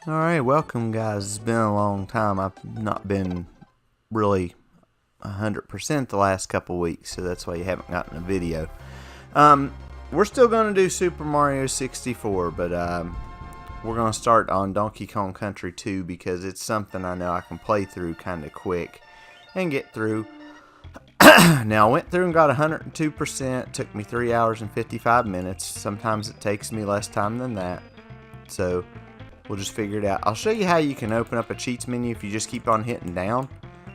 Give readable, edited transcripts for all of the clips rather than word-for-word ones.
Alright, welcome guys. It's been a long time. I've not been really 100% the last couple weeks, so that's why you haven't gotten a video. We're still going to do Super Mario 64, but we're going to start on Donkey Kong Country 2 because it's something I know I can play through kind of quick and get through. Now, I went through and got 102%. Took me 3 hours and 55 minutes. Sometimes it takes me less time than that. So we'll just figure it out. I'll show you how you can open up a cheats menu if you just keep on hitting down.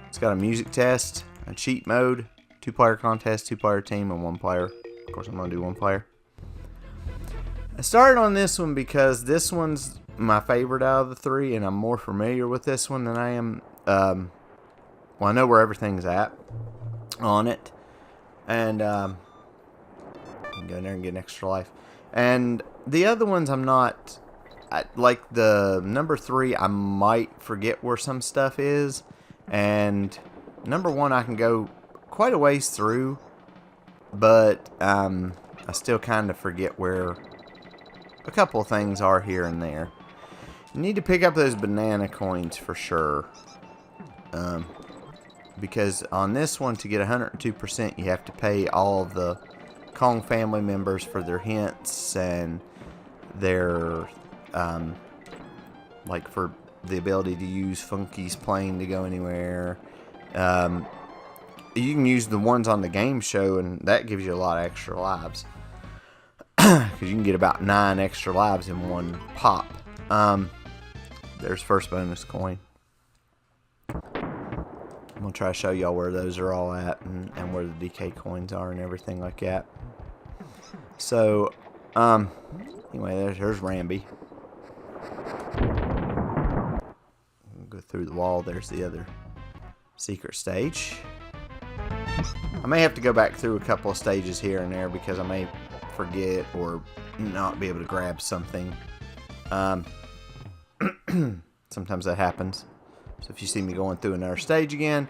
It's got a music test, a cheat mode, 2-player contest, 2-player team, and 1-player. Of course, I'm going to do 1-player. I started on this one because this one's my favorite out of the three, and I'm more familiar with this one than I am. Well, I know where everything's at on it. And you can go in there and get an extra life. And the other ones I'm not... like the number 3, I might forget where some stuff is, and number 1 I can go quite a ways through, but I still kind of forget where a couple of things are here and there. You need to pick up those banana coins for sure, because on this one, to get 102%, you have to pay all of the Kong family members for their hints and their like for the ability to use Funky's plane to go anywhere. You can use the ones on the game show, and that gives you a lot of extra lives. Because you can get about 9 extra lives in one pop. There's first bonus coin. I'm going to try to show y'all where those are all at, and where the DK coins are and everything like that. So, anyway, there's Rambi. Go through the wall. There's the other secret stage. I may have to go back through a couple of stages here and there because I may forget or not be able to grab something. Sometimes that happens. So if you see me going through another stage again,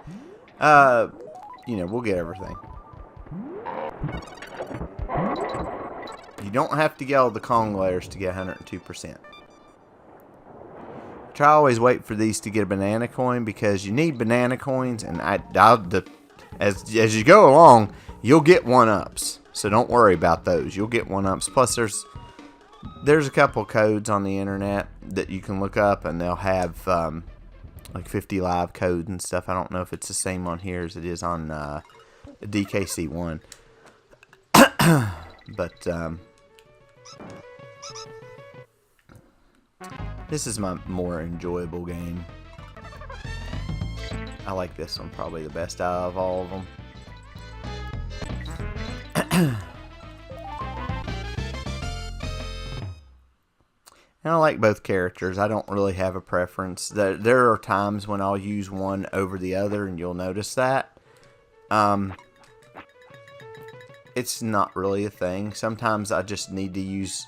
you know, we'll get everything. You don't have to get all the Kong layers to get 102%. Try always wait for these to get a banana coin because you need banana coins, and as you go along, you'll get 1-ups. So don't worry about those. You'll get 1-ups. Plus, there's a couple codes on the internet that you can look up, and they'll have like 50 live codes and stuff. I don't know if it's the same on here as it is on DKC1, but this is my more enjoyable game. I like this one probably the best out of all of them. And I like both characters. I don't really have a preference. There are times when I'll use one over the other, and you'll notice that. It's not really a thing. Sometimes I just need to use,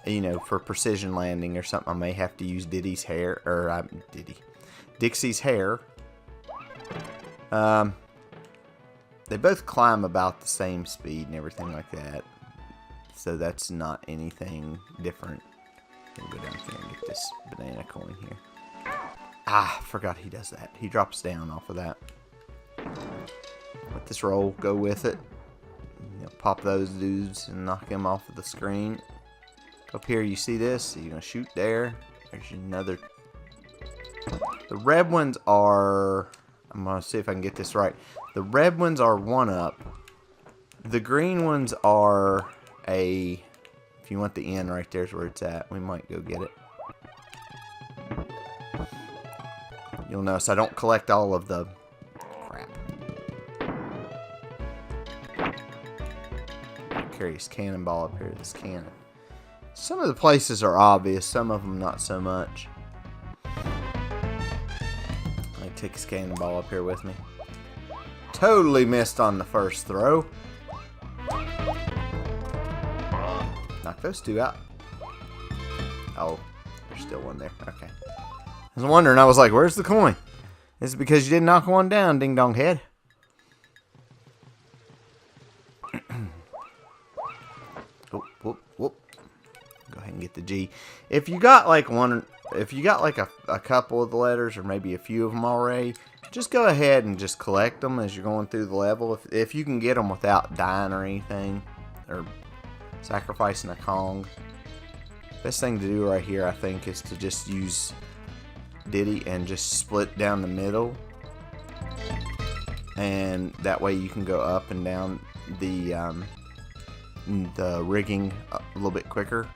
you know, for precision landing or something, I may have to use Dixie's hair. They both climb about the same speed and everything like that. So that's not anything different. I'm gonna go down here and get this banana coin here. Ah, forgot he does that. He drops down off of that. Let this roll go with it. You know, pop those dudes and knock them off of the screen. Up here, you see this? You're gonna shoot there. There's another. The red ones are. I'm gonna see if I can get this right. The red ones are 1-up. The green ones are a. If you want the end right there's where it's at. We might go get it. You'll notice I don't collect all of the crap. Carry this cannonball up here. This cannon. Some of the places are obvious, some of them not so much. I take this cannonball up here with me. Totally missed on the first throw. Knock those 2 out. Oh, there's still one there. Okay. I was wondering, I was like, where's the coin? Is it because you didn't knock one down, ding dong head? Whoop, whoop, whoop. Go ahead and get the G. If you got like one, if you got like a couple of the letters or maybe a few of them already, just go ahead and just collect them as you're going through the level. If you can get them without dying or anything, or sacrificing a Kong. Best thing to do right here, I think, is to just use Diddy and just split down the middle. And that way you can go up and down the rigging a little bit quicker.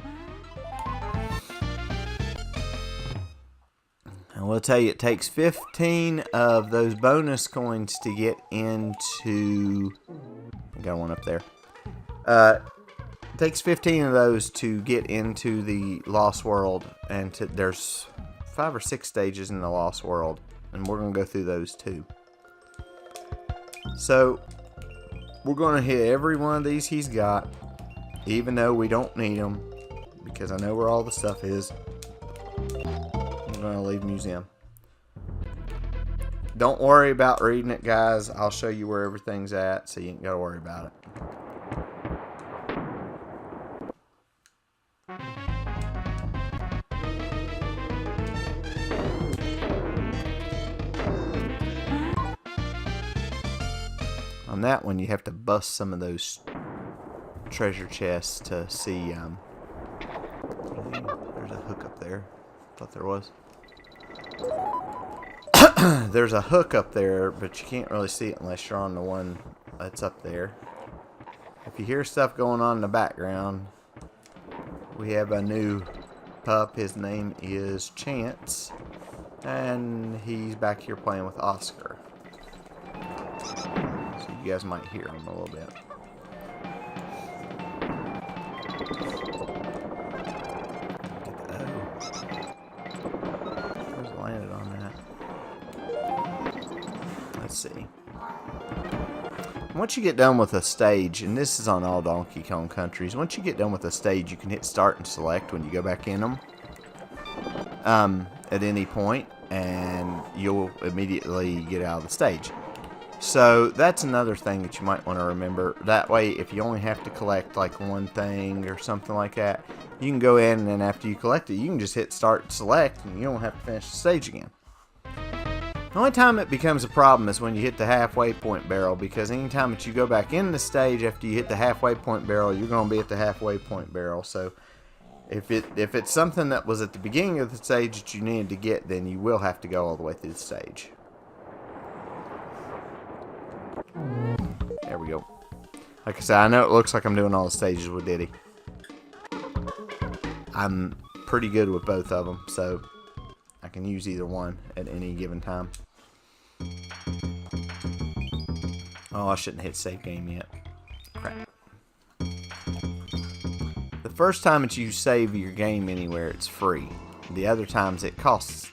And we'll tell you, it takes 15 of those bonus coins to get into... I got one up there. It takes 15 of those to get into the Lost World. And there's 5 or 6 stages in the Lost World. And we're going to go through those too. So, we're going to hit every one of these he's got. Even though we don't need them. Because I know where all the stuff is. I'm going to leave museum. Don't worry about reading it, guys. I'll show you where everything's at, so you ain't got to worry about it. On that one, you have to bust some of those treasure chests to see. There's a hook up there. Thought there was. There's a hook up there, but you can't really see it unless you're on the one that's up there. If you hear stuff going on in the background, we have a new pup. His name is Chance, and he's back here playing with Oscar. So you guys might hear him a little bit. Landed on that. Let's see. Once you get done with a stage, and this is on all Donkey Kong countries, once you get done with a stage, you can hit start and select when you go back in them at any point, and you'll immediately get out of the stage. So that's another thing that you might want to remember. That way, if you only have to collect like one thing or something like that, you can go in, and then after you collect it, you can just hit start and select, and you don't have to finish the stage again. The only time it becomes a problem is when you hit the halfway point barrel, because anytime that you go back in the stage after you hit the halfway point barrel, you're going to be at the halfway point barrel. So if it's something that was at the beginning of the stage that you needed to get, then you will have to go all the way through the stage. There we go. Like I said, I know it looks like I'm doing all the stages with Diddy. I'm pretty good with both of them, so I can use either one at any given time. Oh, I shouldn't hit save game yet. Crap. The first time that you save your game anywhere, it's free. The other times it costs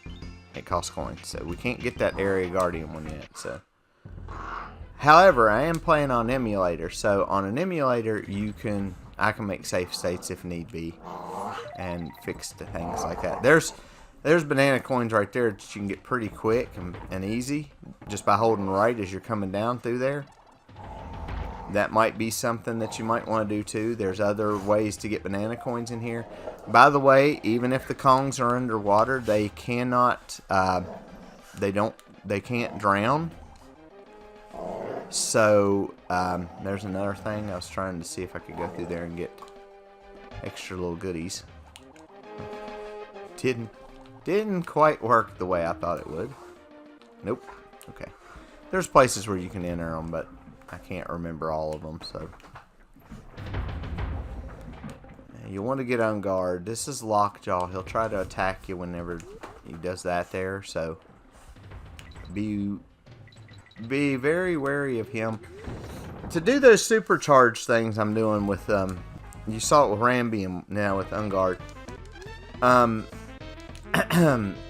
coins, so we can't get that Area Guardian one yet. So, however, I am playing on emulator, so on an emulator I can make save states if need be, and fix the things like that. There's banana coins right there that you can get pretty quick and easy just by holding right as you're coming down through there. That might be something that you might want to do too. There's other ways to get banana coins in here. By the way, even if the Kongs are underwater, they cannot they can't drown. So there's another thing. I was trying to see if I could go through there and get extra little goodies. Didn't quite work the way I thought it would. Nope. Okay. There's places where you can enter them, but I can't remember all of them, so. You want to get on guard. This is Lockjaw. He'll try to attack you whenever he does that there, so be very wary of him. To do those supercharged things I'm doing with, you saw it with Rambi and now with Unguard.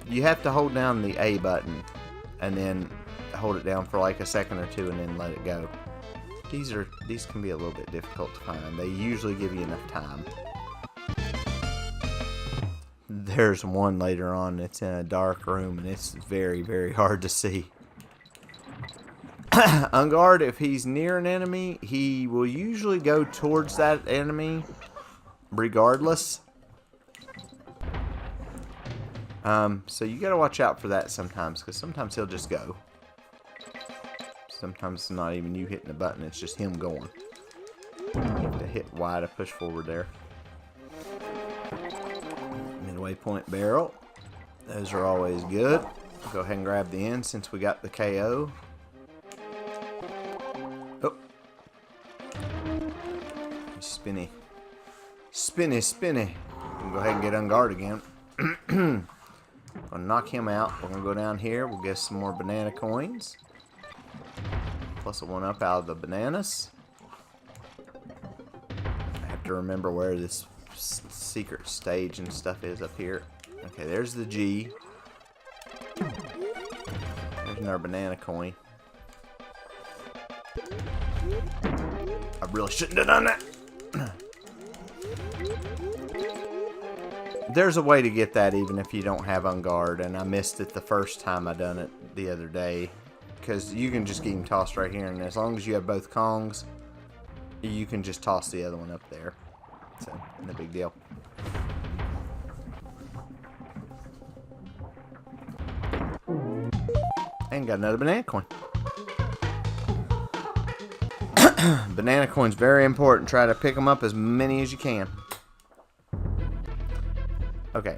You have to hold down the A button and then hold it down for like a second or two and then let it go. These can be a little bit difficult to find. They usually give you enough time. There's one later on that's in a dark room and it's very hard to see. Unguard, if he's near an enemy, he will usually go towards that enemy regardless. So you gotta watch out for that sometimes, because sometimes he'll just go. Sometimes it's not even you hitting the button, it's just him going. You have to hit Y to push forward there. Midway point barrel. Those are always good. I'll go ahead and grab the end since we got the KO. Oh. Spinny. Spinny, spinny. We'll go ahead and get on guard again. Gonna knock him out. We're gonna go down here. We'll get some more banana coins. Plus a 1-up out of the bananas. I have to remember where this secret stage and stuff is up here. Okay, there's the G. There's another banana coin. I really shouldn't have done that. There's a way to get that even if you don't have on guard, and I missed it the first time I done it the other day, because you can just get him tossed right here, and as long as you have both Kongs, you can just toss the other one up there. So, no big deal. And got another banana coin. Banana coins, very important. Try to pick them up as many as you can. Okay.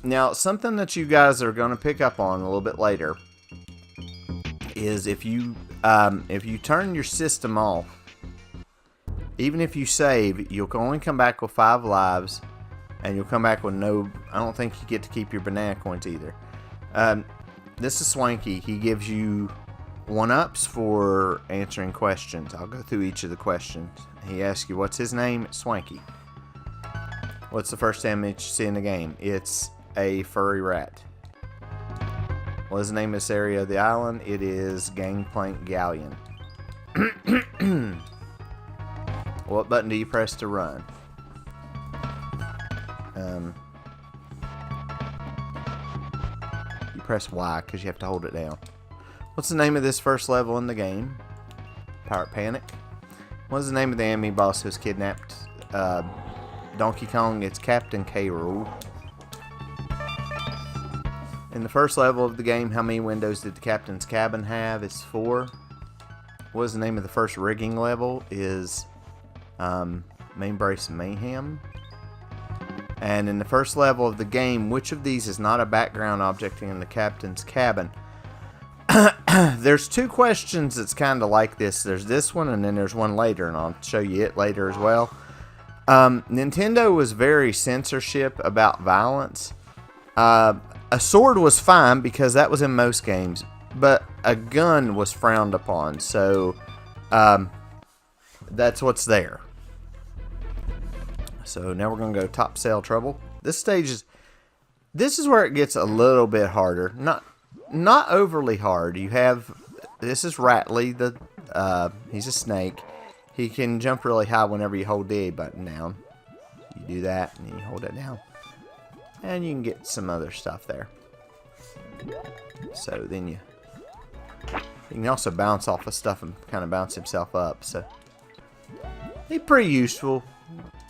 Now, something that you guys are going to pick up on a little bit later is if you turn your system off, even if you save, you'll only come back with 5 lives, and you'll come back with no. I don't think you get to keep your banana coins either. This is Swanky. He gives you 1-ups for answering questions. I'll go through each of the questions. He asks you, what's his name? It's Swanky. What's the first image you see in the game? It's a furry rat. What is the name of this area of the island? It is Gangplank Galleon. What button do you press to run? You press Y because you have to hold it down. What's the name of this first level in the game? Pirate Panic. What's the name of the enemy boss who's kidnapped Donkey Kong? It's Captain K. Rool. In the first level of the game, how many windows did the captain's cabin have? It's 4. What is the name of the first rigging level? Is Main Brace Mayhem. And in the first level of the game, which of these is not a background object in the captain's cabin? There's 2 questions that's kind of like this. There's this one, and then there's one later, and I'll show you it later as well. Nintendo was very censorship about violence. A sword was fine because that was in most games, but a gun was frowned upon, so that's what's there. So now we're going to go top sail trouble. This is where it gets a little bit harder. Not overly hard. This is Ratley, he's a snake. He can jump really high whenever you hold the A button down. You do that, and then you hold it down. And you can get some other stuff there. So then you can also bounce off of stuff and kind of bounce himself up. So he's pretty useful.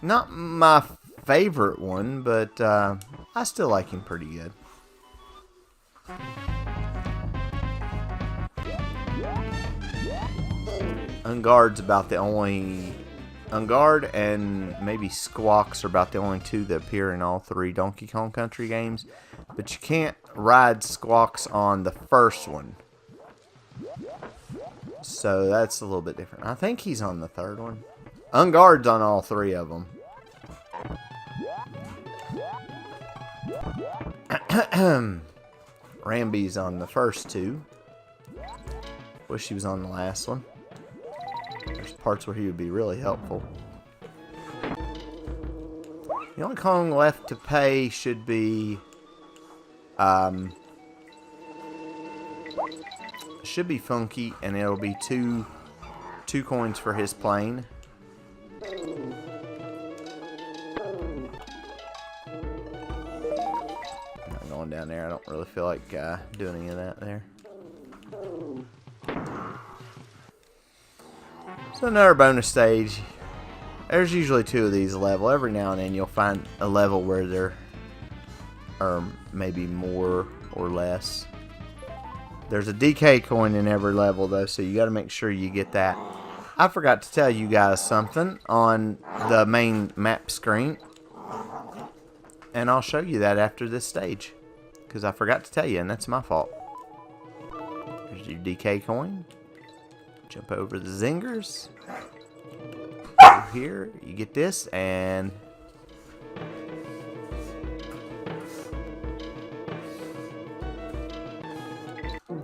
Not my favorite one, but I still like him pretty good. Unguard's about the only... Unguard and maybe Squawks are about the only 2 that appear in all 3 Donkey Kong Country games. But you can't ride Squawks on the first one. So that's a little bit different. I think he's on the 3rd one. Unguard's on all 3 of them. Ramby's on the first 2. Wish he was on the last one. There's parts where he would be really helpful. The only Kong left to pay should be Funky, and it'll be two coins for his plane. I'm not going down there. I don't really feel like doing any of that there. So another bonus stage. There's usually 2 of these a level. Every now and then you'll find a level where they're or maybe more or less. There's a DK coin in every level though, so you got to make sure you get that. I forgot to tell you guys something on the main map screen, and I'll show you that after this stage, because I forgot to tell you, and that's my fault. There's your DK coin. Jump over the zingers. Over here, you get this, and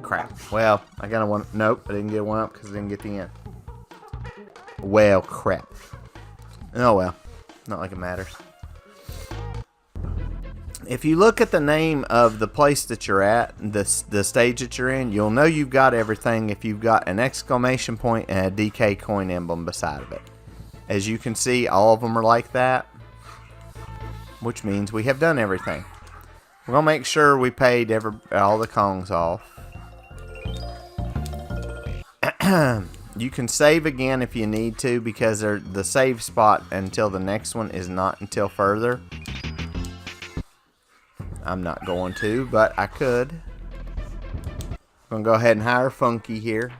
crap. Well, I got a one. Nope, I didn't get one up because I didn't get the end. Well, crap. Oh well, not like it matters. If you look at the name of the place that you're at, the stage that you're in, you'll know you've got everything if you've got an exclamation point and a DK coin emblem beside of it. As you can see, all of them are like that, which means we have done everything. We're going to make sure we paid all the Kongs off. You can save again if you need to, because the save spot until the next one is not until further. I'm not going to, but I could. I'm going to go ahead and hire Funky here.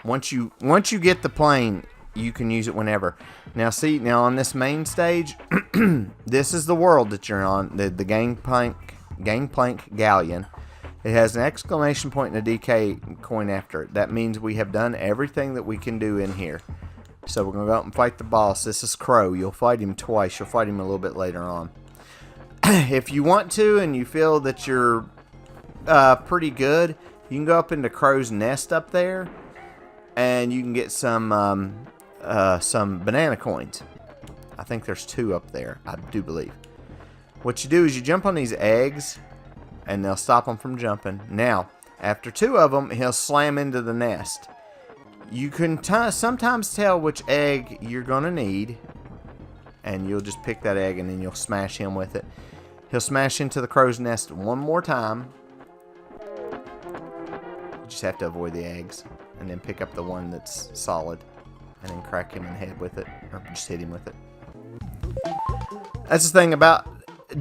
Once you get the plane, you can use it whenever. Now see, on this main stage, this is the world that you're on, the Gangplank Galleon. It has an exclamation point and a DK coin after it. That means we have done everything that we can do in here. So we're going to go out and fight the boss. This is Crow. You'll fight him twice. You'll fight him a little bit later on. If you want to and you feel that you're pretty good, you can go up into Crow's nest up there, and you can get some banana coins. I think there's 2 up there, I do believe. What you do is you jump on these eggs, and they'll stop him from jumping. Now, after 2 of them, he'll slam into the nest. You can sometimes tell which egg you're going to need, and you'll just pick that egg, and then you'll smash him with it. He'll smash into the crow's nest one more time. You just have to avoid the eggs, and then pick up the one that's solid, and then crack him in the head with it, or just hit him with it. That's the thing about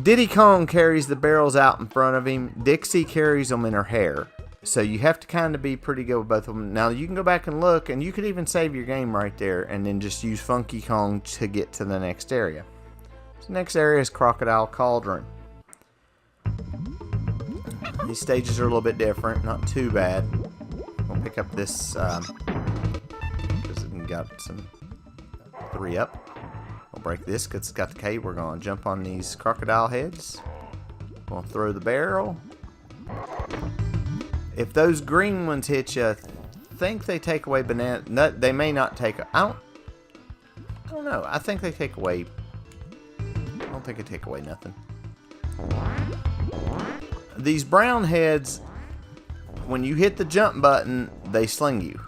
Diddy Kong carries the barrels out in front of him. Dixie carries them in her hair. So you have to kind of be pretty good with both of them. Now you can go back and look, and you could even save your game right there, and then just use Funky Kong to get to the next area. So the next area is Crocodile Cauldron. These stages are a little bit different, not too bad. We'll pick up this because we got some 3 up. We'll break this because it's got the K. We're going to jump on these crocodile heads. We'll throw the barrel. If those green ones hit you, I think they take away banana. They may not take. I don't know. I think they take away. I don't think they take away nothing. These brown heads, when you hit the jump button, they sling you.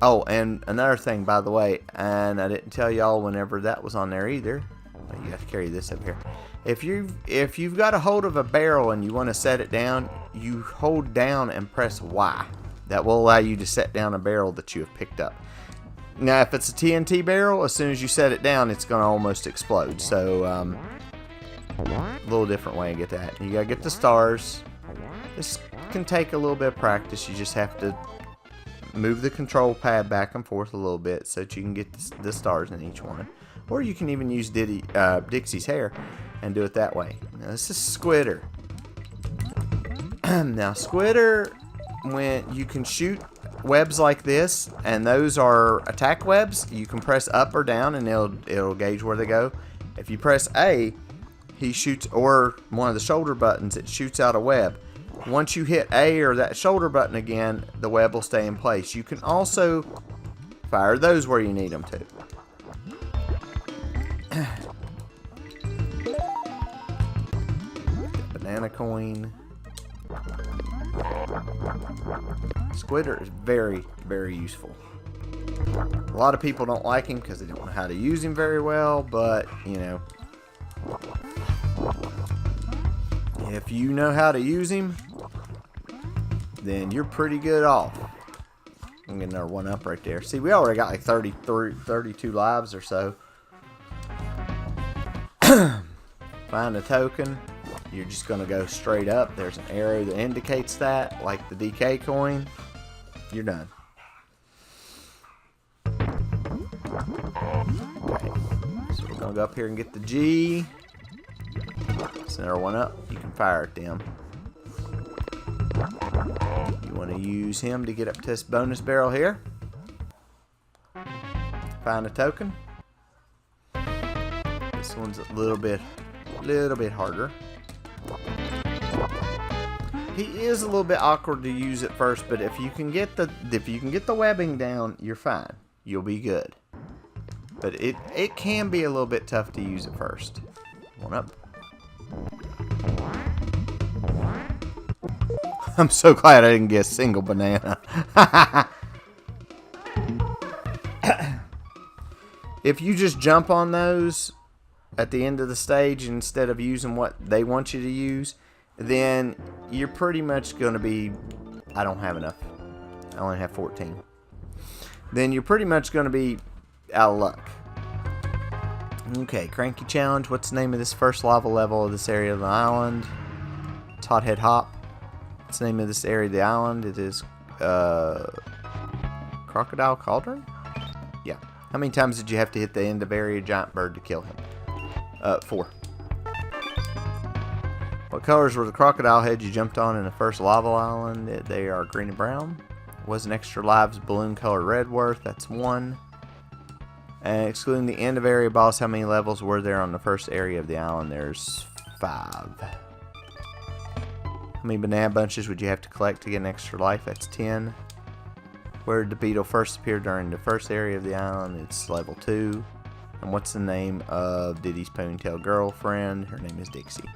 Oh, and another thing, by the way, and I didn't tell y'all whenever that was on there either. You have to carry this up here. If you've got a hold of a barrel and you want to set it down, you hold down and press Y. That will allow you to set down a barrel that you have picked up. Now, if it's a TNT barrel, as soon as you set it down, it's going to almost explode. So, a little different way to get that. You got to get the stars. This can take a little bit of practice. You just have to move the control pad back and forth a little bit so that you can get the stars in each one. Or you can even use Dixie's hair and do it that way. Now, this is Squitter. Now, Squitter, when you can shoot webs like this, and those are attack webs, you can press up or down and it'll gauge where they go. If you press A, he shoots, or one of the shoulder buttons, it shoots out a web. Once you hit A or that shoulder button again, the web will stay in place. You can also fire those where you need them to. Banana coin. Squitter is very, very useful. A lot of people don't like him because they don't know how to use him very well, but, you know, if you know how to use him, then you're pretty good off. I'm getting another one up right there. See, we already got like 32 lives or so. Find a token. You're just going to go straight up. There's an arrow that indicates that, like the DK coin. You're done. Okay. So we're going to go up here and get the G. Center one up. You can fire at them. You want to use him to get up to this bonus barrel here. Find a token. This one's a little bit harder. He is a little bit awkward to use at first, but if you can get the webbing down, you're fine. You'll be good. But it can be a little bit tough to use at first. One up. I'm so glad I didn't get a single banana. If you just jump on those at the end of the stage instead of using what they want you to use, then you're pretty much going to be... I don't have enough. I only have 14. Then you're pretty much going to be out of luck. Okay, Cranky Challenge. What's the name of this first lava level of this area of the island? Hothead Hop. What's the name of this area of the island? It is Crocodile Cauldron? Yeah. How many times did you have to hit the end of area giant bird to kill him? 4. What colors were the crocodile heads you jumped on in the first lava island? They are green and brown. Was an extra lives balloon colored red worth? That's 1. And excluding the end of area boss, how many levels were there on the first area of the island? There's 5. How many banana bunches would you have to collect to get an extra life? That's 10. Where did the beetle first appear during the first area of the island? It's level 2. And what's the name of Diddy's ponytail girlfriend? Her name is Dixie.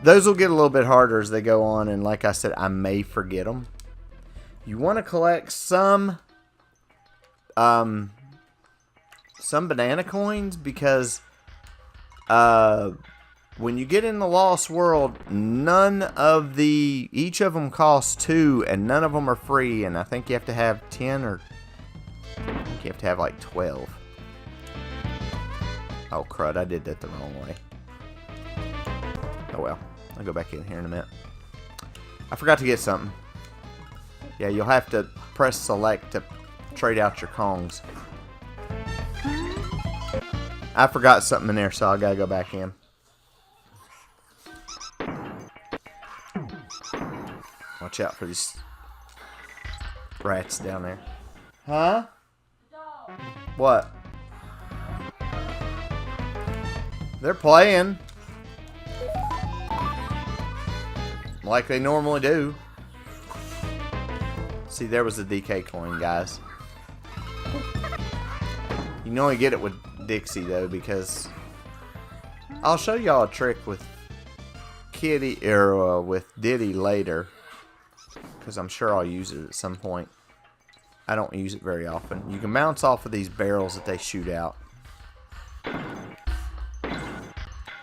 Those will get a little bit harder as they go on, and like I said, I may forget them. You want to collect some banana coins, because when you get in the Lost World, each of them costs 2, and none of them are free, and I think you have to have 10, or I think you have to have like 12. Oh crud, I did that the wrong way. Oh well, I'll go back in here in a minute. I forgot to get something. Yeah, you'll have to press select to trade out your Kongs. I forgot something in there, so I gotta go back in. Watch out for these rats down there. Huh? What? They're playing. Like they normally do. See, there was a DK coin, guys. You can only get it with Dixie, though, because... I'll show y'all a trick with Kitty, or with Diddy later. Because I'm sure I'll use it at some point. I don't use it very often. You can bounce off of these barrels that they shoot out.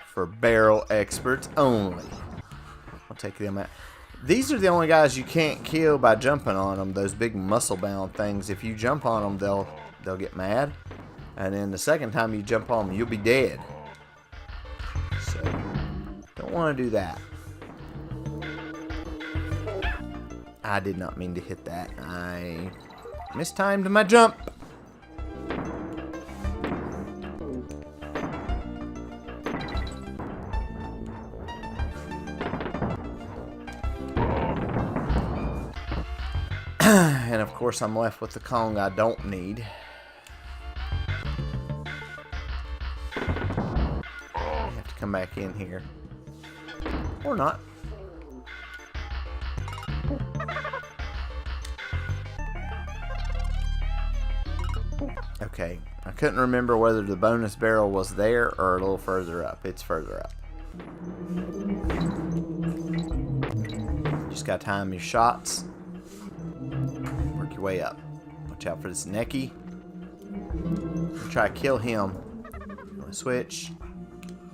For barrel experts only. I'll take them out. These are the only guys you can't kill by jumping on them. Those big muscle-bound things. If you jump on them, they'll get mad. And then the second time you jump on them, you'll be dead. So, don't want to do that. I did not mean to hit that. I mistimed my jump. And of course I'm left with the Kong I don't need. I have to come back in here. Or not. Okay, I couldn't remember whether the bonus barrel was there or a little further up. It's further up. Just gotta time your shots. Work your way up. Watch out for this Necky. Try to kill him. Switch.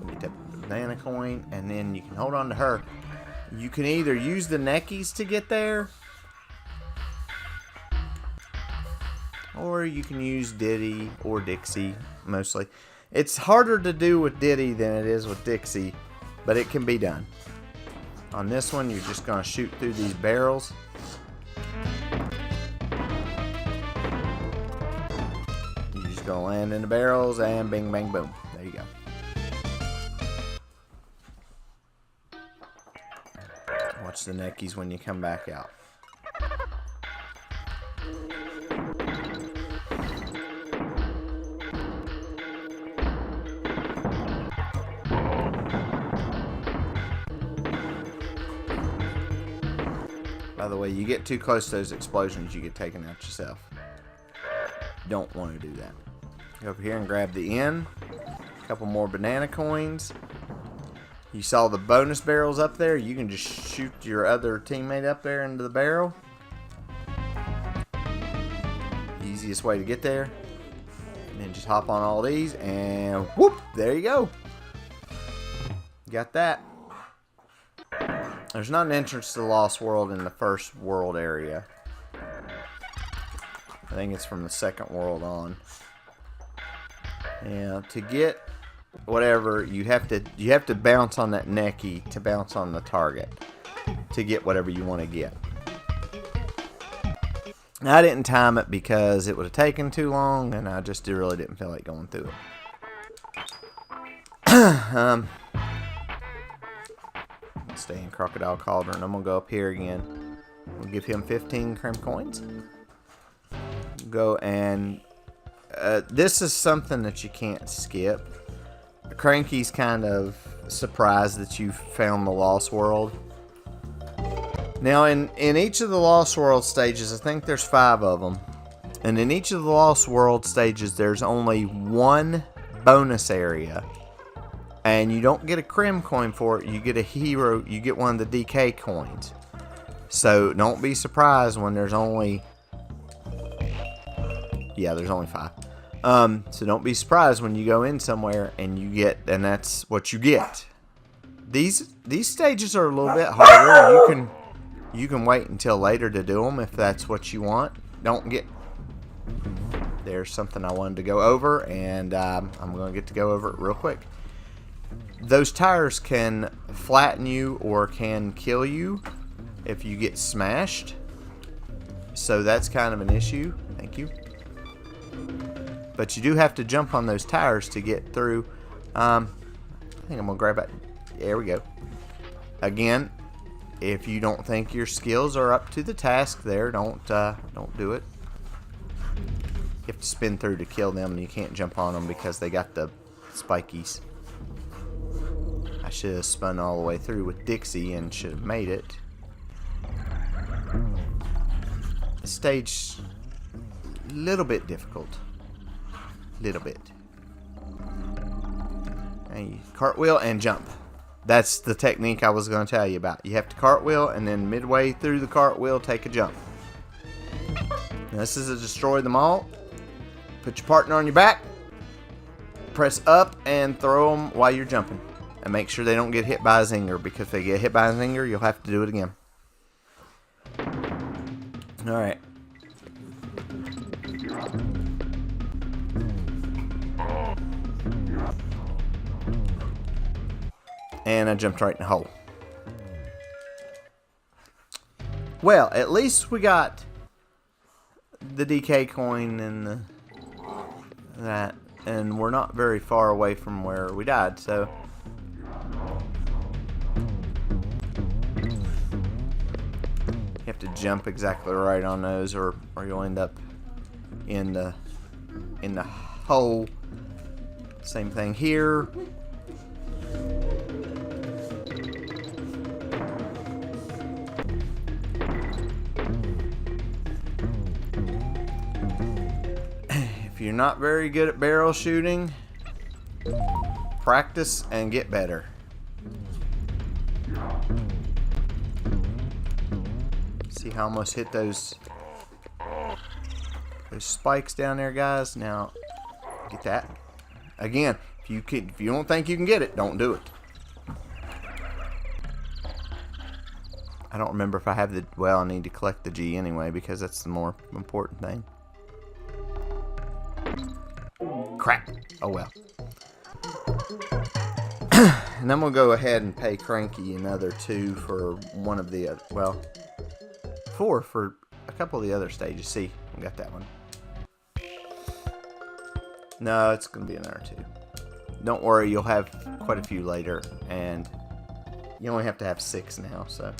Get that banana coin, and then you can hold on to her. You can either use the Neckies to get there, or you can use Diddy or Dixie, mostly. It's harder to do with Diddy than it is with Dixie, but it can be done. On this one, you're just going to shoot through these barrels. You're just going to land in the barrels and bing, bang, boom. There you go. Watch the neckies when you come back out. By the way, you get too close to those explosions, you get taken out yourself. Don't want to do that. Go over here and grab the end. A couple more banana coins. You saw the bonus barrels up there. You can just shoot your other teammate up there into the barrel. Easiest way to get there. And then just hop on all these and whoop, there you go. Got that. There's not an entrance to the Lost World in the first world area. I think it's from the second world on. Yeah, to get whatever, you have to bounce on that necky to bounce on the target to get whatever you want to get. Now, I didn't time it because it would have taken too long, and I just really didn't feel like going through it. Stay in Crocodile Cauldron. I'm gonna go up here again. We'll give him 15 Crim coins. Go and this is something that you can't skip. Cranky's kind of surprised that you found the Lost World. Now, in each of the Lost World stages, I think there's 5 of them. And in each of the Lost World stages, there's only one bonus area. And you don't get a Crim coin for it. You get a hero. You get one of the DK coins. So don't be surprised when there's only... Yeah, there's only 5. So don't be surprised when you go in somewhere and you get... And that's what you get. These stages are a little bit harder. You can wait until later to do them if that's what you want. Don't get... There's something I wanted to go over. And I'm going to get to go over it real quick. Those tires can flatten you or can kill you if you get smashed. So that's kind of an issue. Thank you. But you do have to jump on those tires to get through. I think I'm going to grab it. There we go. Again, if you don't think your skills are up to the task there, don't do it. You have to spin through to kill them, and you can't jump on them because they got the spikies. I should have spun all the way through with Dixie and should have made it. The stage, little bit difficult. Little bit. And you cartwheel and jump. That's the technique I was going to tell you about. You have to cartwheel and then midway through the cartwheel, take a jump. Now, this is a destroy them all. Put your partner on your back. Press up and throw them while you're jumping. And make sure they don't get hit by a zinger, because if they get hit by a zinger, you'll have to do it again. Alright. And I jumped right in the hole. Well, at least we got the DK coin and that. And we're not very far away from where we died, so... You have to jump exactly right on those, or you'll end up in the hole. Same thing here. If you're not very good at barrel shooting, practice and get better. See how I almost hit those spikes down there, guys. Now, get that. Again, if you don't think you can get it, don't do it. I don't remember if I have the... Well, I need to collect the G anyway, because that's the more important thing. Crap. Oh well. And I'm going to go ahead and pay Cranky another 2 for one of the, well, 4 for a couple of the other stages. See, we got that one. No, it's going to be another 2. Don't worry, you'll have quite a few later, and you only have to have 6 now, so.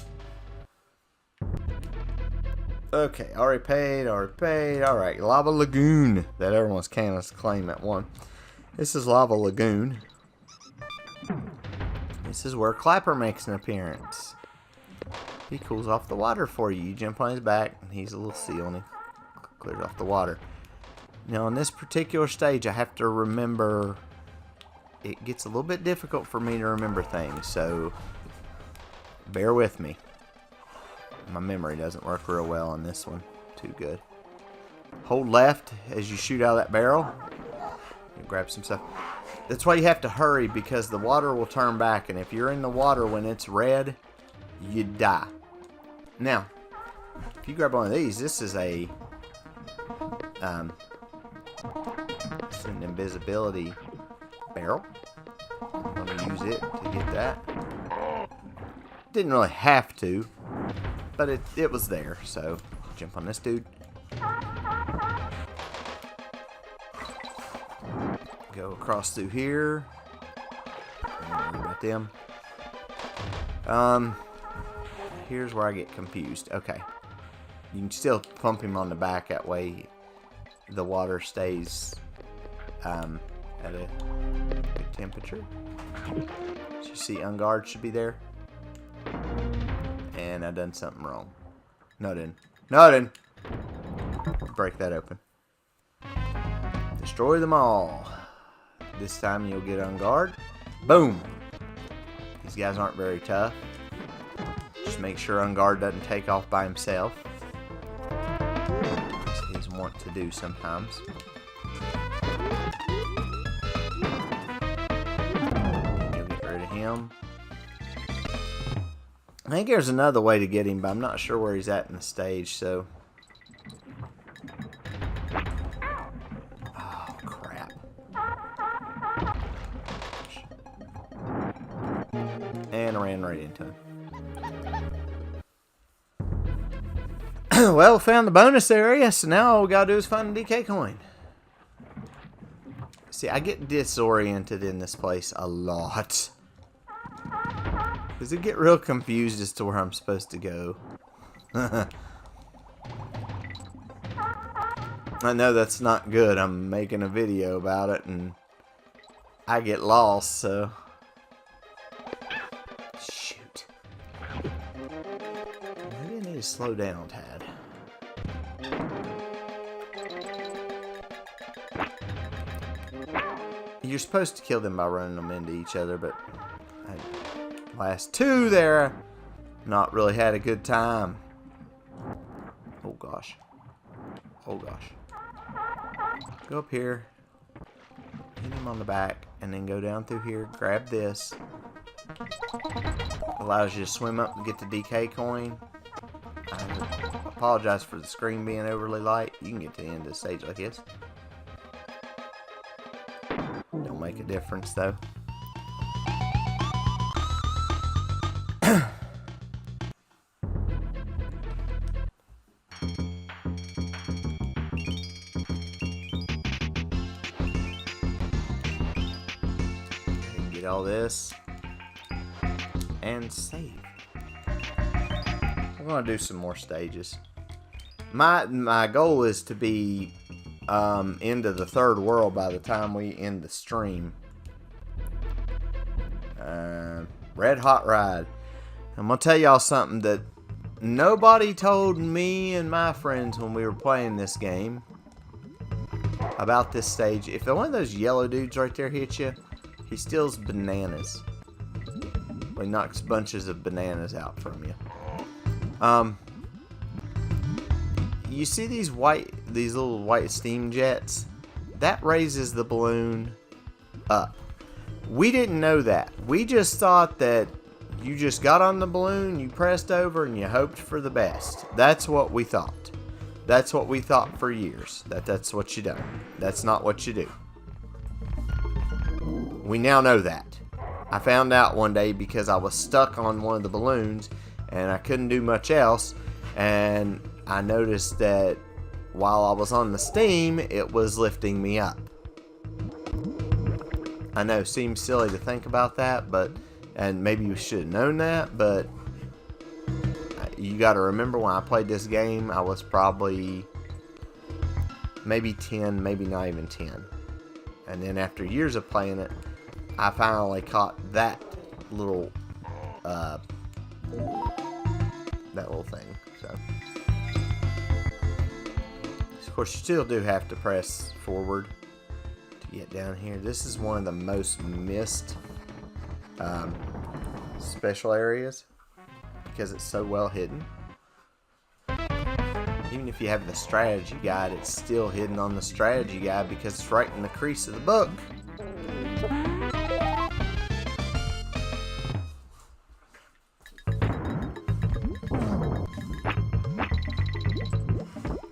Okay, already paid. Alright, Lava Lagoon, that everyone's can't claim at one. This is Lava Lagoon. This is where Clapper makes an appearance. He cools off the water for you. You jump on his back, and he's a little seal, and he clears off the water. Now, on this particular stage, I have to remember... It gets a little bit difficult for me to remember things, so... Bear with me. My memory doesn't work real well on this one. Too good. Hold left as you shoot out of that barrel. You grab some stuff. That's why you have to hurry, because the water will turn back, and if you're in the water when it's red, you die. Now, if you grab one of these, this is a it's an invisibility barrel. I'm going to use it to get that. Didn't really have to, but it was there, so jump on this dude. Go across through here. Don't worry about them. Here's where I get confused. Okay. You can still pump him on the back, that way the water stays at a good temperature. So you see Unguard should be there. And I done something wrong. No, I didn't. No, I didn't. Break that open. Destroy them all. This time you'll get Unguard. Boom. These guys aren't very tough. Just make sure Unguard doesn't take off by himself. As he's wont to do sometimes. And you'll get rid of him. I think there's another way to get him, but I'm not sure where he's at in the stage, so... Oh, crap. And I ran right into him. Well, found the bonus area, so now all we gotta do is find a DK coin. See, I get disoriented in this place a lot. Because I get real confused as to where I'm supposed to go. I know that's not good. I'm making a video about it and I get lost, so... Shoot. Maybe I need to slow down, Tad. You're supposed to kill them by running them into each other, but... Last 2 there, not really had a good time. Oh gosh. Oh gosh. Go up here, hit him on the back, and then go down through here, grab this. Allows you to swim up and get the DK coin. I apologize for the screen being overly light. You can get to the end of the stage like this. Don't make a difference though. Get all this and save. I'm gonna do some more stages. My goal is to be into the 3rd world by the time we end the stream. Red Hot Ride. I'm gonna tell y'all something that nobody told me and my friends when we were playing this game about this stage. If one of those yellow dudes right there hits you, he steals bananas. Or he knocks bunches of bananas out from you. You see these little white steam jets? That raises the balloon up. We didn't know that. We just thought that you just got on the balloon, you pressed over, and you hoped for the best. That's what we thought. That's what we thought for years. That's what you do. That's not what you do. We now know that. I found out one day because I was stuck on one of the balloons and I couldn't do much else, and I noticed that while I was on the steam, it was lifting me up. I know it seems silly to think about that, and maybe you should have known that, but you got to remember when I played this game, I was probably maybe 10, maybe not even 10. And then after years of playing it, I finally caught that little thing. So, of course, you still do have to press forward to get down here. This is one of the most missed special areas because it's so well hidden. Even if you have the strategy guide, it's still hidden on the strategy guide because it's right in the crease of the book.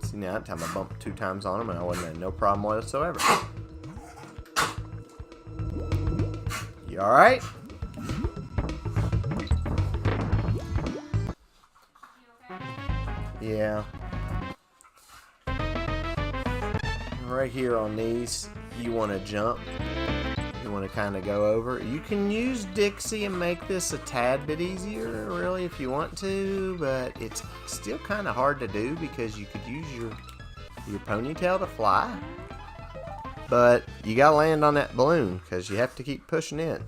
See, now that time I bumped 2 times on them and I wasn't had no problem whatsoever. You alright? Yeah. Right here on these, you want to jump. You want to kind of go over. You can use Dixie and make this a tad bit easier, really, if you want to, but it's still kind of hard to do because you could use your ponytail to fly. But you gotta land on that balloon because you have to keep pushing in.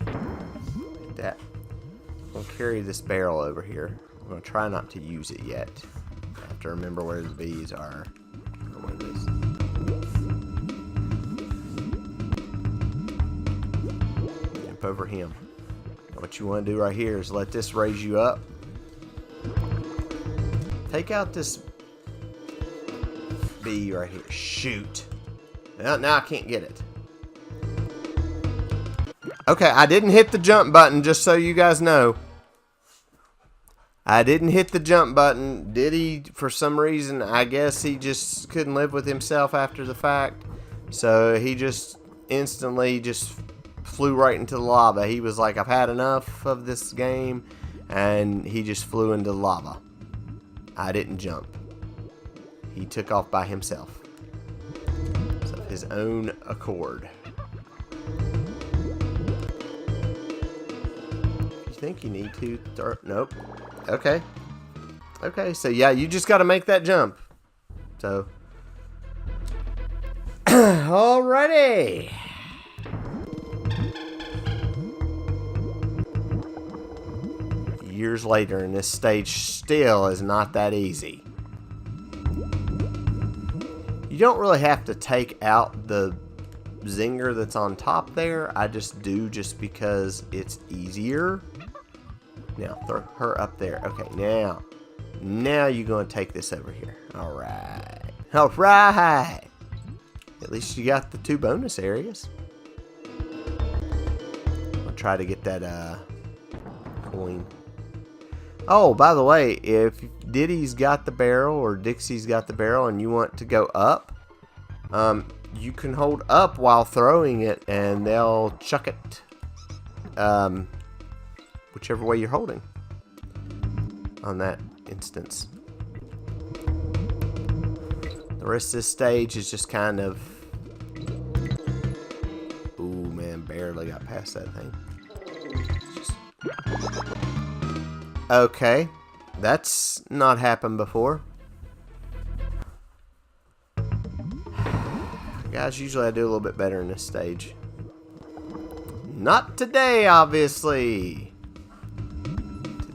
Like that. I'm gonna carry this barrel over here. I'm gonna try not to use it yet. I have to remember where the bees are. Or where it is. Jump over him. What you want to do right here is let this raise you up. Take out this bee right here. Shoot. Now I can't get it. Okay, I didn't hit the jump button, just so you guys know. I didn't hit the jump button. Did he, for some reason, I guess he just couldn't live with himself after the fact. So he just instantly just flew right into the lava. He was like, I've had enough of this game. And he just flew into the lava. I didn't jump. He took off by himself. So his own accord. You think you need to? Nope. Okay. Okay, so yeah, you just got to make that jump. So. Alrighty. Years later, and this stage still is not that easy. You don't really have to take out the zinger that's on top there. I just do just because it's easier. Now, throw her up there. Okay, now you're going to take this over here. Alright. Alright. At least you got the 2 bonus areas. I'll try to get that coin. Oh, by the way, if Diddy's got the barrel or Dixie's got the barrel and you want to go up, you can hold up while throwing it and they'll chuck it. Whichever way you're holding on that instance. The rest of this stage is just kind of... Ooh, man, barely got past that thing. Okay, that's not happened before. Guys, usually I do a little bit better in this stage. Not today, obviously.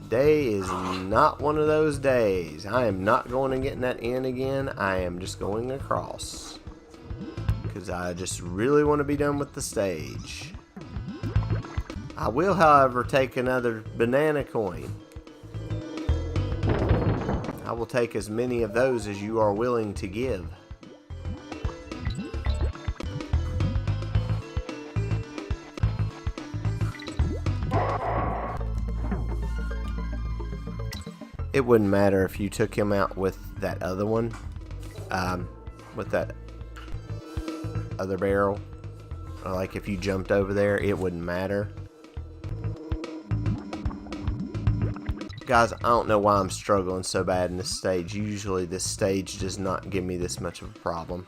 Today is not one of those days. I am not going to get in that end again. I am just going across. Because I just really want to be done with the stage. I will, however, take another banana coin. I will take as many of those as you are willing to give. It wouldn't matter if you took him out with that other one, with that other barrel. Like if you jumped over there, it wouldn't matter. Guys, I don't know why I'm struggling so bad in this stage. Usually this stage does not give me this much of a problem.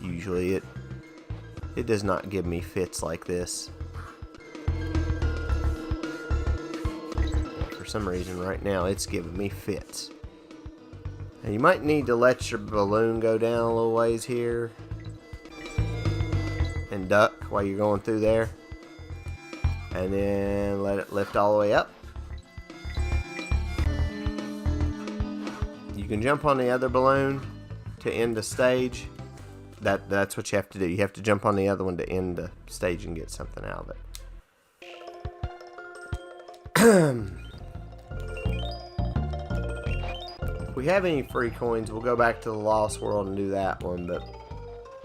Usually it does not give me fits like this. For some reason right now it's giving me fits. And you might need to let your balloon go down a little ways here. And duck while you're going through there. And then let it lift all the way up. You can jump on the other balloon to end the stage. That's what you have to do. You have to jump on the other one to end the stage and get something out of it. If we have any free coins, we'll go back to the Lost World and do that one. But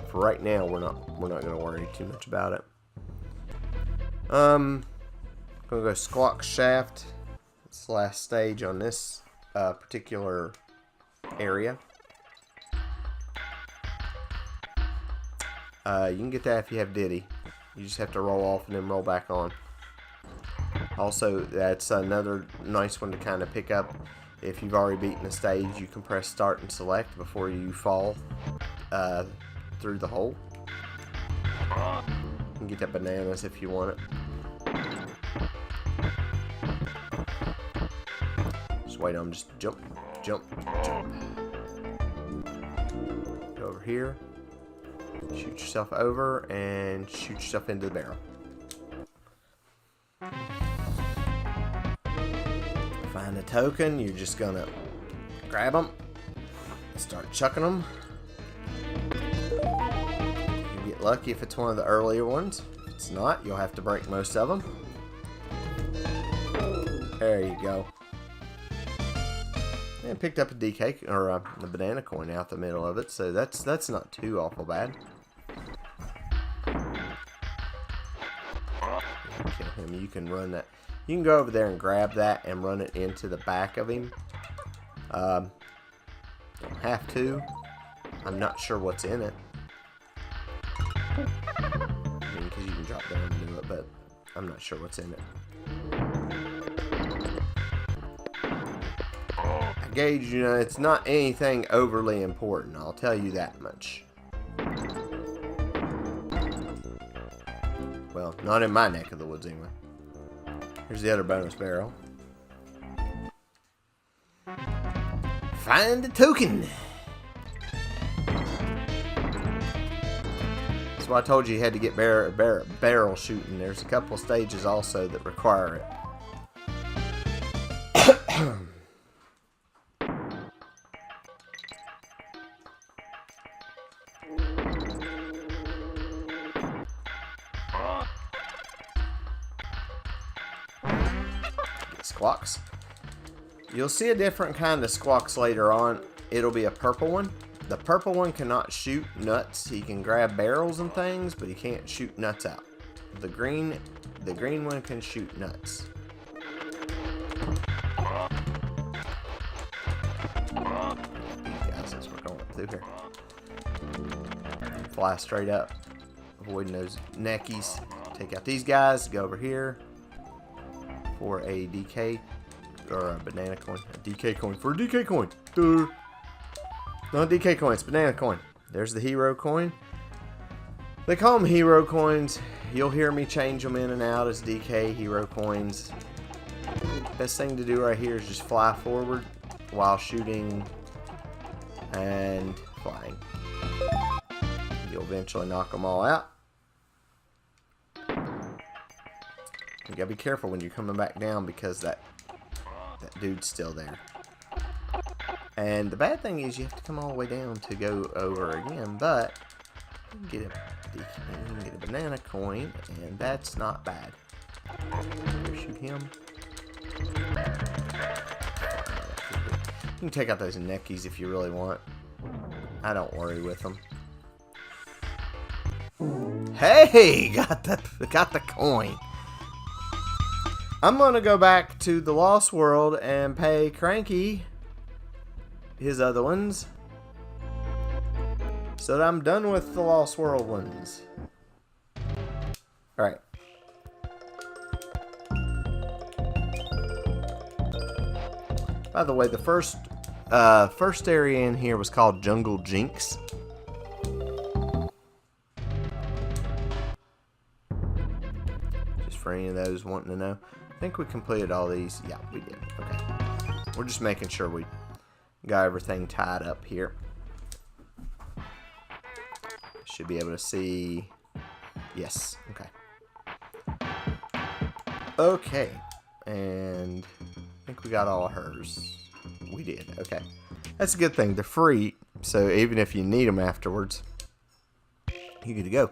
for right now, we're not going to worry too much about it. Gonna go Squawk Shaft. It's the last stage on this particular area. You can get that if you have Diddy. You just have to roll off and then roll back on. Also, that's another nice one to kind of pick up. If you've already beaten the stage, you can press start and select before you fall through the hole. You can get that bananas if you want it. Just wait on them. Just jump, jump, jump. Go over here. Shoot yourself over and shoot yourself into the barrel. Find a token. You're just gonna grab them, start chucking them. You get lucky if it's one of the earlier ones. If it's not, you'll have to break most of them. There you go. And picked up a DK or a banana coin out the middle of it, so that's not too awful bad. Kill him. You can run that. You can go over there and grab that and run it into the back of him. Don't have to. I'm not sure what's in it. I mean, because you can drop down and do it, but I'm not sure what's in it. I gauge, you know, it's not anything overly important. I'll tell you that much. Well, not in my neck of the woods anyway. Here's the other bonus barrel. Find a token. That's why I told you had to get barrel shooting. There's a couple of stages also that require it. Squawks. You'll see a different kind of squawks later on. It'll be a purple one. The purple one cannot shoot nuts. He can grab barrels and things, but he can't shoot nuts out. The green one can shoot nuts. These guys, as we're going through here, fly straight up, avoiding those neckies. Take out these guys. Go over here. For a DK or a banana coin. A DK coin for a DK coin. Duh. Not a DK coin, it's banana coin. There's the hero coin. They call them hero coins. You'll hear me change them in and out as DK hero coins. Best thing to do right here is just fly forward while shooting and flying. You'll eventually knock them all out. You gotta be careful when you're coming back down because that dude's still there. And the bad thing is you have to come all the way down to go over again, but you can get a banana coin, and that's not bad. Here, shoot him. You can take out those neckies if you really want. I don't worry with them. Hey, got the coin. I'm going to go back to the Lost World and pay Cranky his other ones so that I'm done with the Lost World ones. Alright. By the way, the first area in here was called Jungle Jinx. Just for any of those wanting to know. I think we completed all these. Yeah, we did. Okay. We're just making sure we got everything tied up here. Should be able to see. Yes. Okay. Okay. And I think we got all hers. We did. Okay. That's a good thing. They're free, so even if you need them afterwards, you're good to go.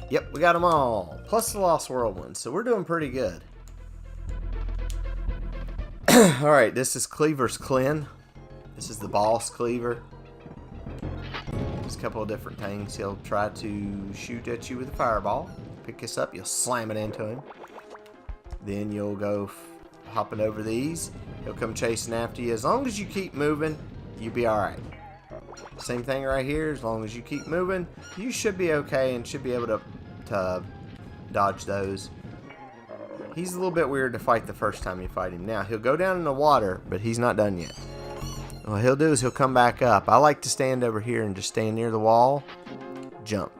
Yep, we got them all. Plus the Lost World one, so we're doing pretty good. Alright, this is Cleaver's Clen. This is the boss Cleaver. There's a couple of different things. He'll try to shoot at you with a fireball. Pick this up, you'll slam it into him. Then you'll go hopping over these. He'll come chasing after you. As long as you keep moving, you'll be alright. Same thing right here. As long as you keep moving, you should be okay and should be able to dodge those. He's a little bit weird to fight the first time you fight him. Now, he'll go down in the water, but he's not done yet. What he'll do is he'll come back up. I like to stand over here and just stand near the wall. Jump.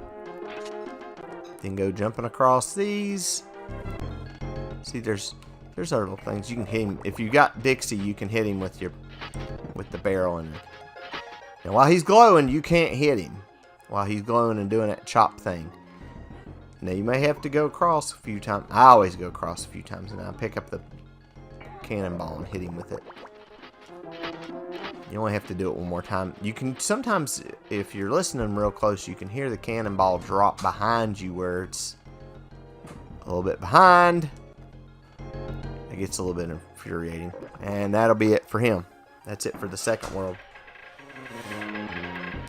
Then go jumping across these. See, there's other little things. You can hit him. If you got Dixie, you can hit him with the barrel in it. Now, while he's glowing, you can't hit him. While he's glowing and doing that chop thing. Now, you may have to go across a few times. I always go across a few times, and I pick up the cannonball and hit him with it. You only have to do it one more time. You can sometimes, if you're listening real close, you can hear the cannonball drop behind you where it's a little bit behind. It gets a little bit infuriating. And that'll be it for him. That's it for the second world.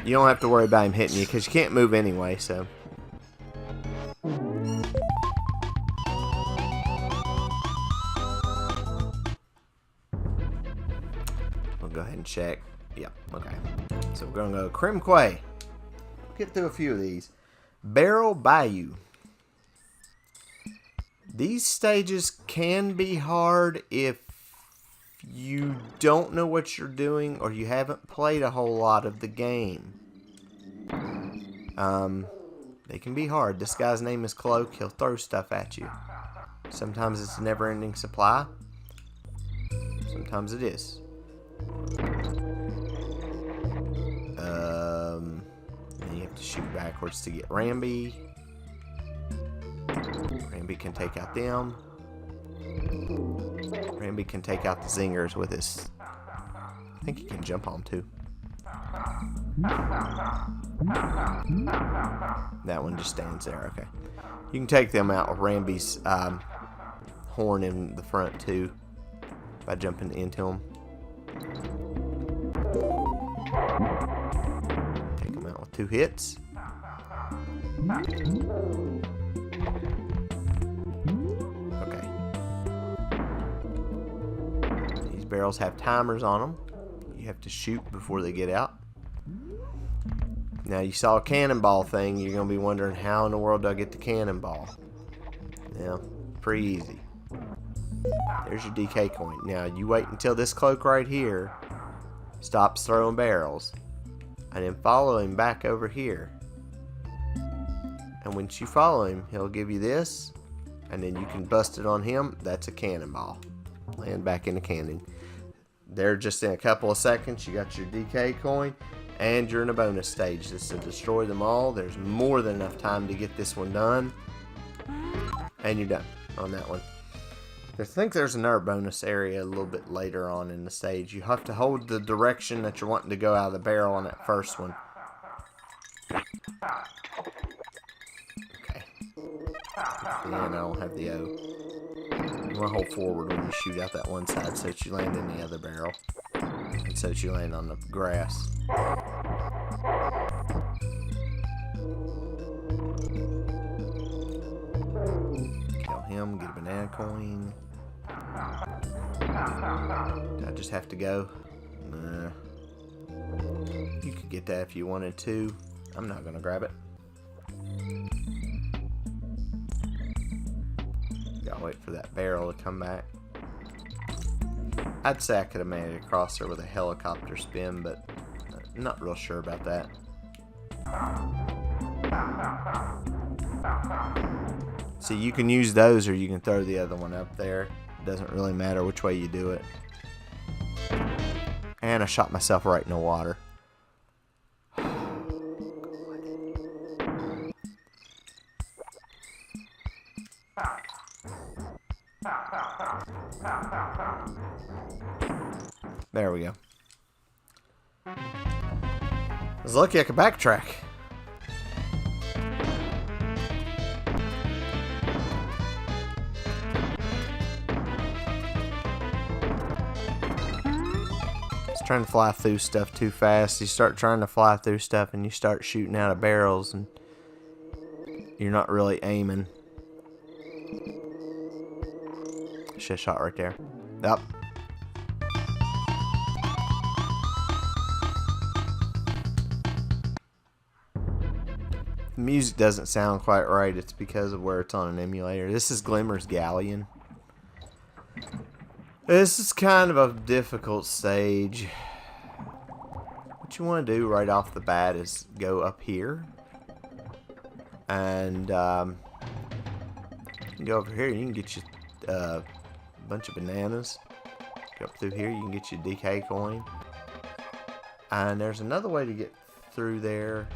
You don't have to worry about him hitting you because you can't move anyway, so. We'll go ahead and check. Yep, okay. So we're going to go Crimquay. Get through a few of these. Barrel Bayou. These stages can be hard if you don't know what you're doing or you haven't played a whole lot of the game. They can be hard. This guy's name is Cloak. He'll throw stuff at you. Sometimes it's a never-ending supply. Sometimes it is. Then you have to shoot backwards to get Rambi. Rambi can take out them. Rambi can take out the zingers with his. I think he can jump on too. That one just stands there. Okay, you can take them out with Rambi's horn in the front too by jumping into them. Take them out with 2 hits. Okay. These barrels have timers on them. You have to shoot before they get out. Now you saw a cannonball thing. You're going to be wondering how in the world do I get the cannonball? Now, pretty easy. There's your DK coin. Now you wait until this cloak right here stops throwing barrels. And then follow him back over here. And once you follow him, he'll give you this. And then you can bust it on him. That's a cannonball. Land back in the cannon. There, just in a couple of seconds, you got your DK coin. And you're in a bonus stage. This is to destroy them all. There's more than enough time to get this one done. And you're done on that one. I think there's another bonus area a little bit later on in the stage. You have to hold the direction that you're wanting to go out of the barrel on that first one. Okay. And I don't have the O. You want to hold forward when you shoot out that one side so that you land in the other barrel. And so that you land on the grass. Kill him, get a banana coin. Do I just have to go? Nah. You could get that if you wanted to. I'm not going to grab it. Gotta wait for that barrel to come back. I'd say I could have made it across there with a helicopter spin, but I'm not real sure about that. See, you can use those or you can throw the other one up there. It doesn't really matter which way you do it. And I shot myself right in the water. There we go. I was lucky I could backtrack. Trying to fly through stuff too fast. You start trying to fly through stuff and you start shooting out of barrels and you're not really aiming. Should have shot right there. Yep. The music doesn't sound quite right. It's because of where it's on an emulator. This is Glimmer's Galleon. This is kind of a difficult stage. What you want to do right off the bat is go up here. And go over here. You can get you a bunch of bananas. Go up through here. You can get you a DK coin. And there's another way to get through there.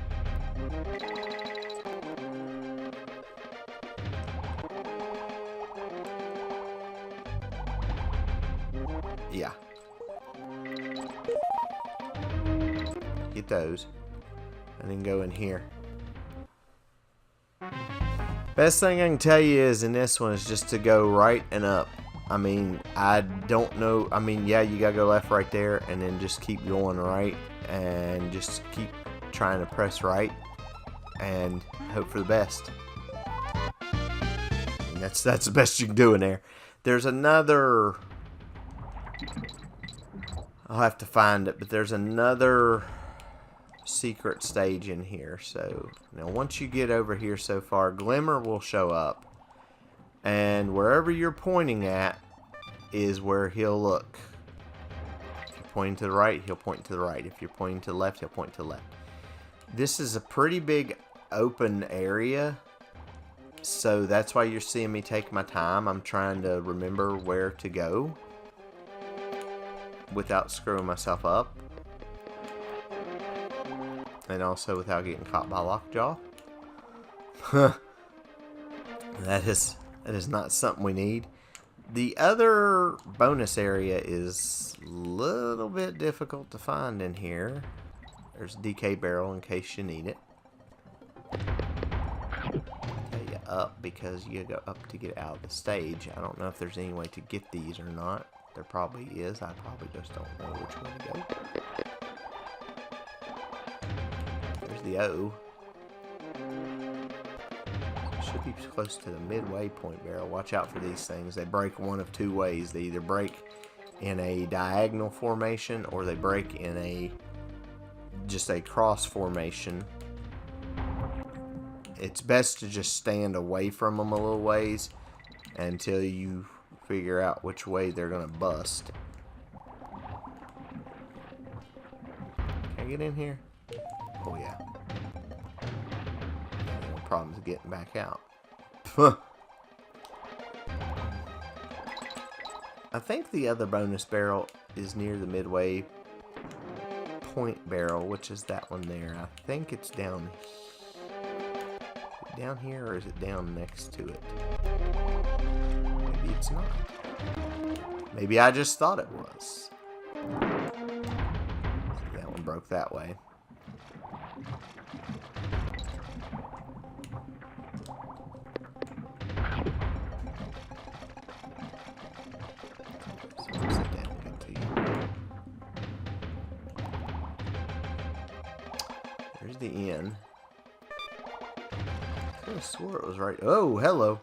Yeah. Get those. And then go in here. Best thing I can tell you is in this one is just to go right and up. I mean, I don't know. I mean, yeah, you gotta go left right there and then just keep going right and just keep trying to press right and hope for the best. And that's the best you can do in there. There's another... I'll have to find it, but there's another secret stage in here. So now once you get over here so far, Glimmer will show up, and wherever you're pointing at is where he'll look. If you're pointing to the right, he'll point to the right. If you're pointing to the left, he'll point to the left. This is a pretty big open area, so that's why you're seeing me take my time. I'm trying to remember where to go without screwing myself up, and also without getting caught by Lockjaw. That is not something we need. The other bonus area is a little bit difficult to find in here. There's a DK barrel in case you need it. Okay, you up because you go up to get out of the stage. I don't know if there's any way to get these or not. There probably is. I probably just don't know which way to go. There's the O. Should be close to the midway point barrel. Watch out for these things. They break one of two ways. They either break in a diagonal formation or they break in just a cross formation. It's best to just stand away from them a little ways until you figure out which way they're gonna bust. Can I get in here? Oh yeah. No problems getting back out. I think the other bonus barrel is near the midway point barrel, which is that one there. I think it's down here, or is it down next to it? Maybe it's not. Maybe I just thought it was. That one broke that way. There's the end. I could have swore it was right. Oh, hello.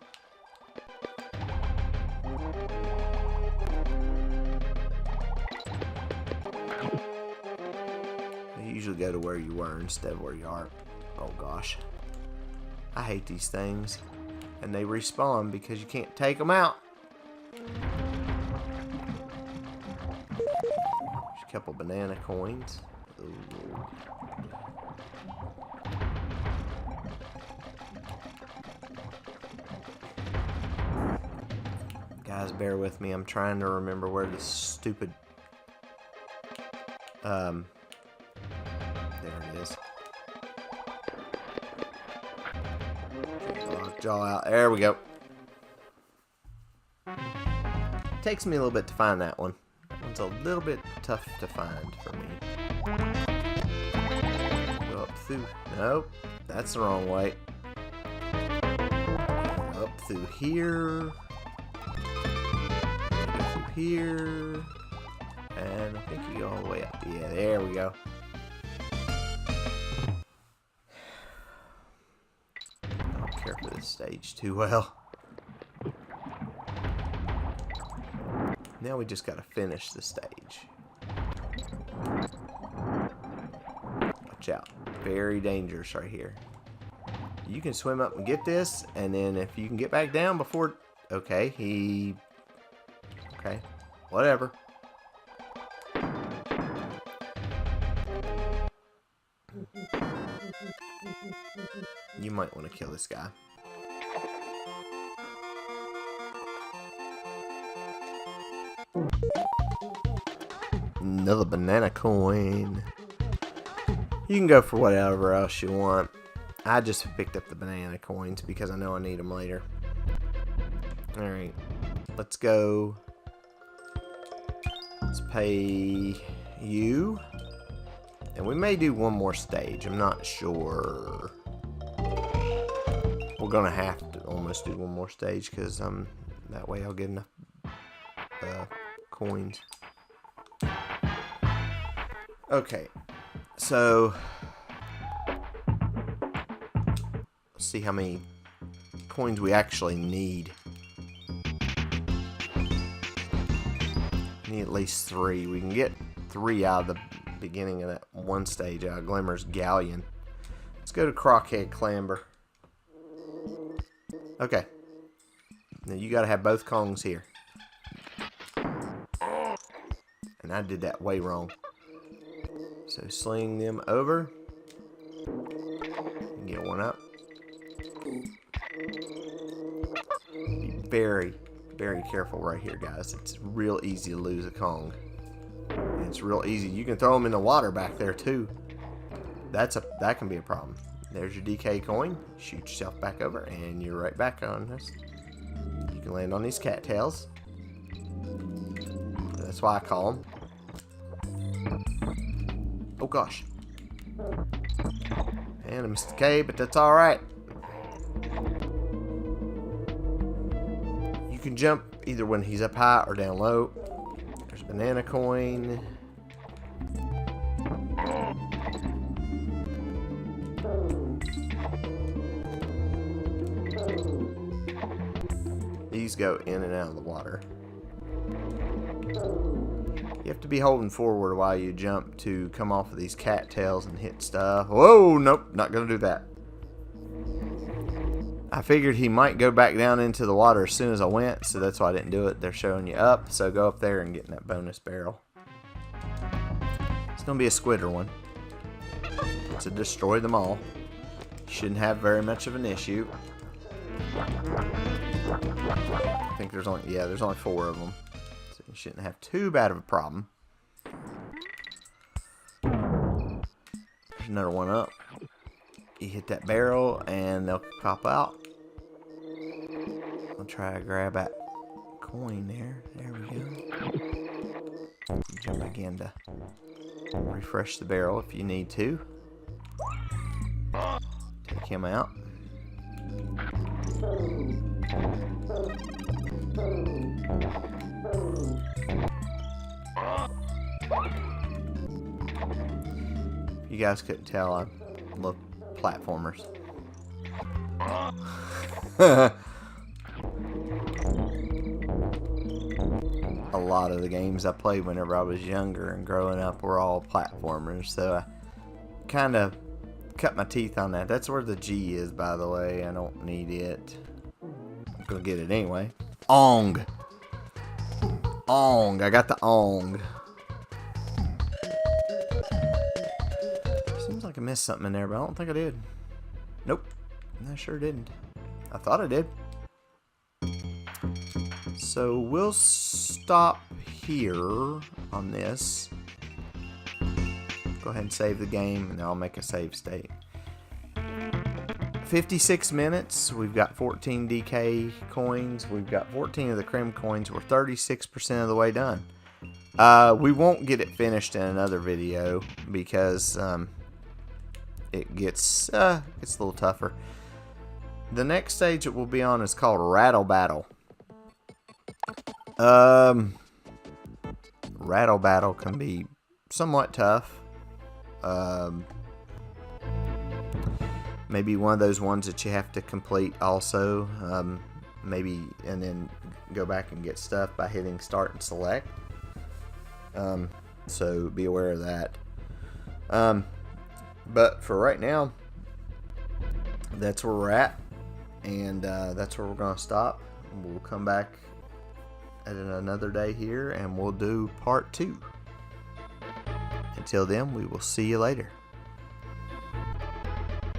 You usually go to where you were instead of where you are. Oh gosh. I hate these things. And they respawn because you can't take them out. There's a couple banana coins. Ooh. Guys, bear with me. I'm trying to remember where this stupid... there it is. Lockjaw out. There we go. Takes me a little bit to find that one. That one's a little bit tough to find for me. Go up through. Nope. That's the wrong way. Up through here. Here, and I think you go all the way up. Yeah, there we go. I don't care for this stage too well. Now we just gotta finish the stage. Watch out. Very dangerous right here. You can swim up and get this, and then if you can get back down before... Okay, okay, whatever. You might want to kill this guy. Another banana coin. You can go for whatever else you want. I just picked up the banana coins because I know I need them later. Alright, let's go. Let's pay you. And we may do one more stage. I'm not sure. We're gonna have to almost do one more stage because that way I'll get enough coins. Okay, so let's see how many coins we actually need. Need at least 3. We can get 3 out of the beginning of that one stage out of Glimmer's Galleon. Let's go to Crockhead Clamber. Okay. Now you gotta have both Kongs here. And I did that way wrong. So sling them over. Get one up. Be very, very careful right here, guys. It's real easy to lose a Kong. And it's real easy. You can throw them in the water back there too. That can be a problem. There's your DK coin. Shoot yourself back over, and you're right back on this. You can land on these cattails. That's why I call them. Oh gosh. And I missed the K, but that's alright. You can jump either when he's up high or down low. There's a banana coin. These go in and out of the water. You have to be holding forward while you jump to come off of these cattails and hit stuff. Whoa, nope, not gonna do that. I figured he might go back down into the water as soon as I went, so that's why I didn't do it. They're showing you up, so go up there and get in that bonus barrel. It's gonna be a squidder one. To destroy them all. Shouldn't have very much of an issue. I think there's only 4 of them. So you shouldn't have too bad of a problem. There's another one up. You hit that barrel and they'll pop out. I'll try to grab that coin there. There we go. Jump again to refresh the barrel if you need to. Take him out. If you guys couldn't tell, I love platformers. A lot of the games I played whenever I was younger and growing up were all platformers, so I kind of cut my teeth on that. That's where the G is, by the way. I don't need it. gonna get it anyway. Ong. Ong. I got the ong. Seems like I missed something in there, but I don't think I did. Nope. I sure didn't. I thought I did. So we'll stop here on this. Go ahead and save the game, and I'll make a save state. 56 minutes. We've got 14 DK coins. We've got 14 of the Crim coins. We're 36% of the way done. We won't get it finished in another video because it gets a little tougher. The next stage that we'll be on is called Rattle Battle. Rattle Battle can be somewhat tough. Maybe one of those ones that you have to complete also. Maybe and then go back and get stuff by hitting start and select. So be aware of that. But for right now, that's where we're at, and that's where we're going to stop. We'll come back at another day here, and we'll do part 2. Until then, we will see you later.